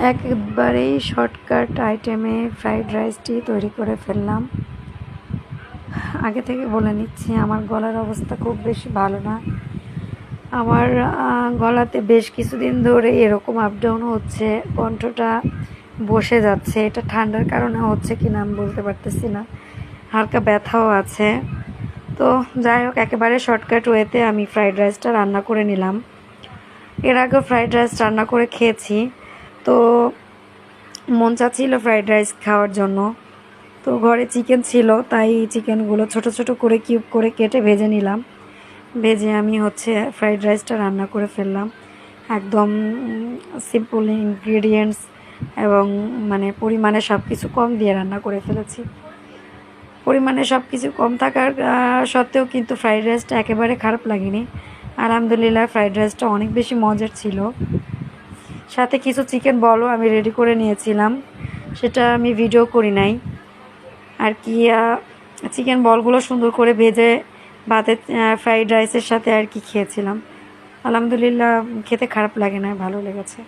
একবারেই শর্টকাট আইটেমে ফ্রাইড রাইসটি তৈরি করে ফেললাম। আগে থেকে বলে নিচ্ছি, আমার গলার অবস্থা খুব বেশি ভালো না। আমার গলাতে বেশ কিছুদিন ধরে এরকম আপ ডাউন হচ্ছে, কণ্ঠটা বসে যাচ্ছে। এটা ঠান্ডার কারণে হচ্ছে কিনা আমি বলতে পারতেছি না, হালকা ব্যথাও আছে। তো যাই হোক, একেবারে শর্টকাট ওয়েতে আমি ফ্রাইড রাইসটা রান্না করে নিলাম। এর আগেও ফ্রাইড রাইস রান্না করে খেয়েছি, তো মন চাচ্ছিল ফ্রাইড রাইস খাওয়ার জন্য। তো ঘরে চিকেন ছিল, তাই চিকেনগুলো ছোট ছোট করে কিউব করে কেটে ভেজে নিলাম। ভেজে আমি ফ্রাইড রাইসটা রান্না করে ফেললাম। একদম সিম্পল ইনগ্রিডিয়েন্টস এবং পরিমাণে সব কিছু কম দিয়ে রান্না করে ফেলেছি। পরিমাণে সব কিছু কম থাকার সত্ত্বেও কিন্তু ফ্রাইড রাইসটা একেবারে খারাপ লাগেনি। আলহামদুলিল্লাহ, ফ্রাইড রাইসটা অনেক বেশি মজার ছিল। সাথে কিছু চিকেন বলও আমি রেডি করে নিয়েছিলাম, সেটা আমি ভিডিও করি নাই আর কি। চিকেন বলগুলো সুন্দর করে ভেজে ভাতে ফ্রাইড রাইসের সাথে আর কি খেয়েছিলাম। আলহামদুলিল্লাহ, খেতে খারাপ লাগে না, ভালো লেগেছে।